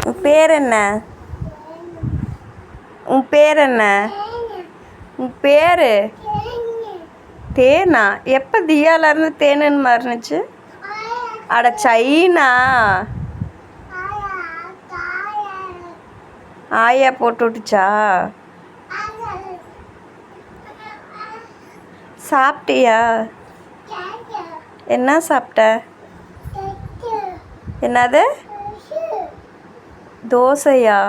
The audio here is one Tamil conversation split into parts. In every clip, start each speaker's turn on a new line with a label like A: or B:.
A: உன் பேர் என்ன? உன் பேர் என்ன? உன் பேர் தேனா? எப்போ தியாலேருந்து தேனுன்னு மாறினுச்சு? அட சைனா ஆயா போட்டு விட்டுச்சா? சாப்பிட்டியா? என்ன சாப்பிட்ட? என்னது? தோசையா?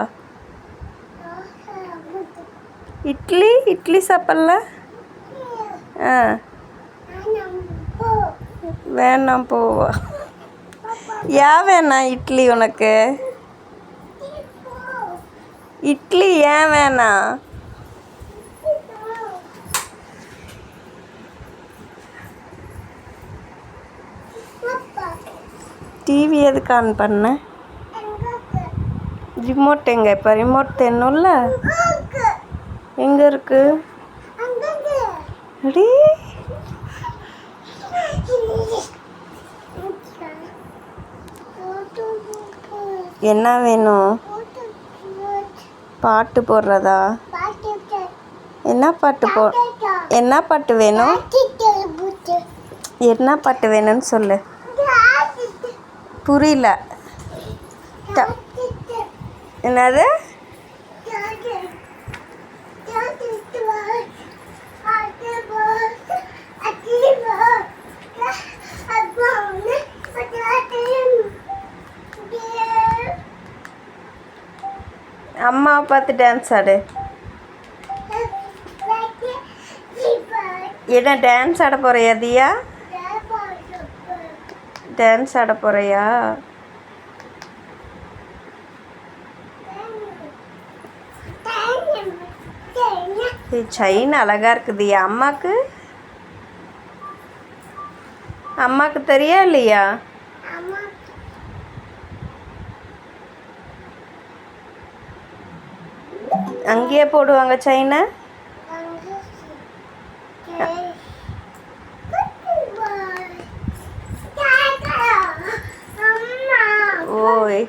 A: இட்லி சாப்பிடல? ஆ வேணாம் போவா? ஏன் வேணாம் இட்லி உனக்கு? இட்லி ஏன் வேணாம்? டிவி எதுக்கு ஆன் பண்ண? ரிமோட் எங்கே? இப்போ ரிமோட் தென்னும்ல, எங்கே இருக்கு? அடி என்ன வேணும்? பாட்டு போடுறதா? என்ன பாட்டு வேணும்? என்ன பாட்டு வேணும்னு சொல்லு. புரியல. என்னது? அம்மாவை பார்த்து டான்ஸ் ஆடு. என்ன டான்ஸ் ஆட போறியா தியா? டான்ஸ் ஆட போறியா? செயின் அழகா இருக்குதுயா. அம்மாக்கு தெரியா இல்லையா? அங்கேயே போடுவாங்க செயினை. ஓய்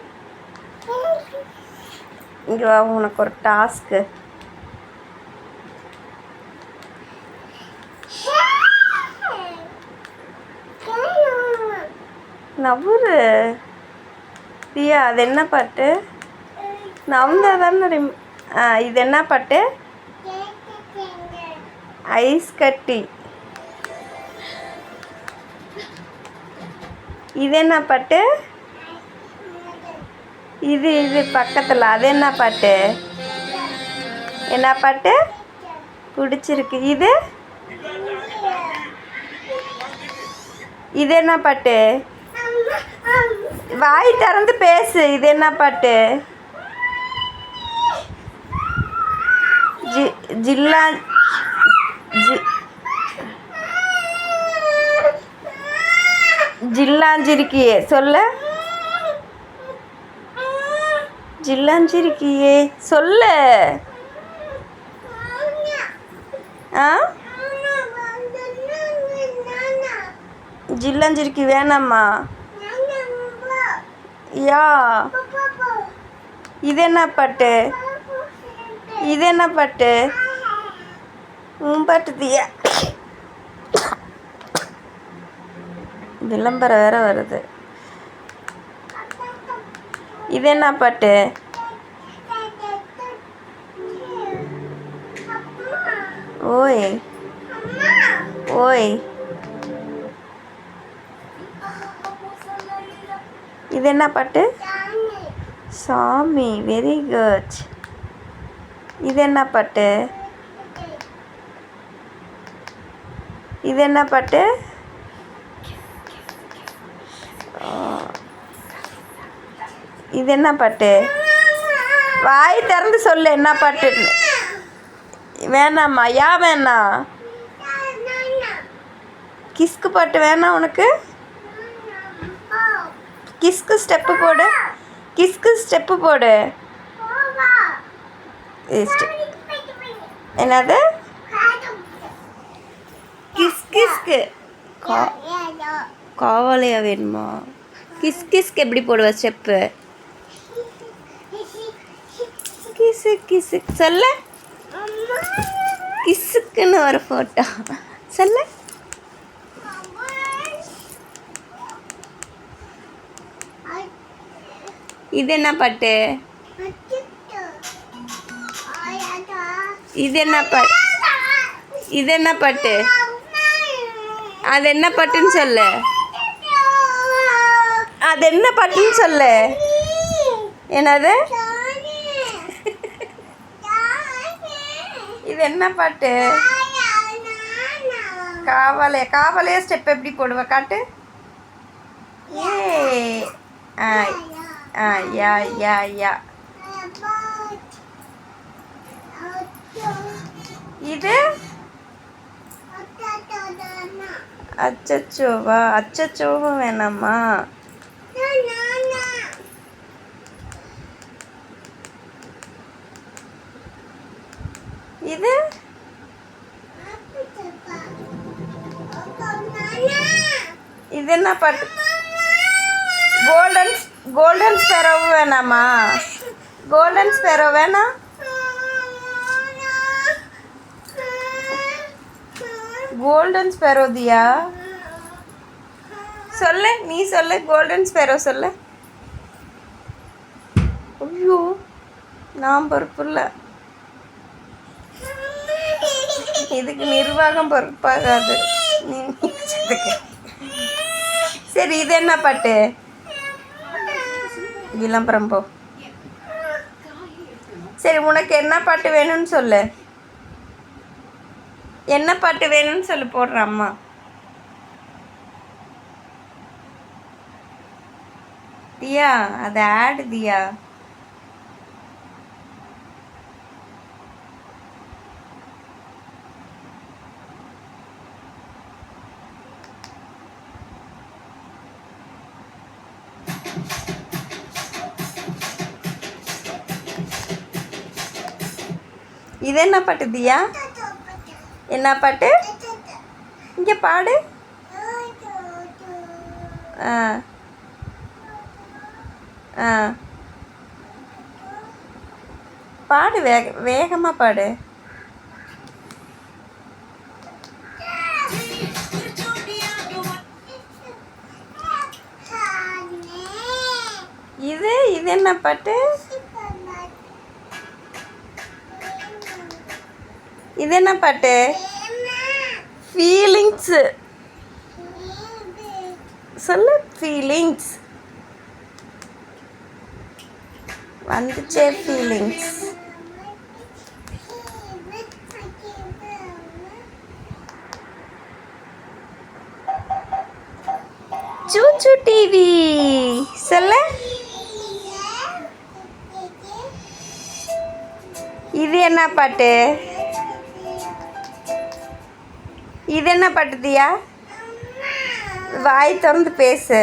A: இங்கே வா, உனக்கு ஒரு டாஸ்க்கு. நவுரு தியா. அது என்ன பாட்டு? நவுந்தா தானே. இது என்ன பாட்டு? ஐஸ் கட்டி. இது என்ன பாட்டு? இது பக்கத்தில். அது என்ன பாட்டு? என்ன பாட்டு பிடிச்சிருக்கு? இது என்ன பாட்டு? வாய் திறந்து பேசு. இது என்ன பாட்டு? ஜில்லாஞ்சிருக்கியே சொல்லு. ஜில்லாஞ்சிருக்கியே சொல்லு. ஆ ஜில்லாஞ்சிருக்கி வேணாம்மா? யா. இது என்ன பாட்டு? இது என்ன பாட்டு? உன் பாட்டு தியா. விளம்பரம் வேற வருது. இது என்ன பாட்டு? ஓய் ஓய். இது என்ன பாட்டு? சாமி. Very good. இது என்ன பாட்டு? இது என்ன பாட்டு? இது என்ன பாட்டு? வாய் திறந்து சொல்லு என்ன பாட்டுன்னு. வேணாம்மா? ஏன் வேணாம்? கிஸ்கு பாட்டு வேணாம் உனக்கு? கிஸ்கு ஸ்டெப்பு போடு. கிஸ்கு ஸ்டெப்பு போடு. என்னது? கிஸ்கு காவாலையா வேணுமா? கிஸ்கு எப்படி போடுவ ஸ்டெப்பு? கிசு கிசு சொல்ல. கிசுக்குன்னு ஒரு ஃபோட்டோ சொல்ல. இது என்ன பாட்டு? இது என்ன பாட்டு? இது என்ன பாட்டு? அது என்ன பாட்டுன்னு சொல்லு. அது என்ன பாட்டுன்னு சொல்லு. என்னது? இது என்ன பாட்டு? காவலே. காவலே ஸ்டெப் எப்படி போடுவ காட்டு. ஏ யா யா யா. இது அச்சச்சோவா? அச்சச்சோவும் வேணாமா? இது இது என்ன பாட்டு? கோல்டன் ஸ்பேரோ வேணாமா? கோல்டன் ஸ்பேரோ வேணாம். கோல்டன் ஸ்பேரோ தியா சொல்லு. நீ சொல்லு. கோல்டன் ஸ்பேரோ சொல்லு. ஐயோ நான் பொறுப்புல்ல. இதுக்கு நிர்வாகம் பொறுப்பாகாது. சரி இது என்ன பாட்டு? விளம்பரம் போ. சரி உனக்கு என்ன பாட்டு வேணும்னு சொல்லு. என்ன பாட்டு வேணும்னு சொல்லு, போடுறேன் அம்மா. தியா அது ஆடு தியா. இது என்ன பாட்டு தியா? என்ன பாட்டு? இங்கே பாடு. பாடு. வேகமாக பாடு. இது என்ன பாட்டு? இது என்ன பாட்டு? ஃபீலிங்ஸ் சொல்லு. ஃபீலிங்ஸ் வந்துச்சே. ஃபீலிங்ஸ். சூச்சு டிவி சொல்லு. இது என்ன பாட்டு? இது என்ன பாட்டு தியா? வாய் திறந்து பேசு.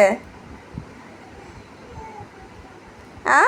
A: ஆ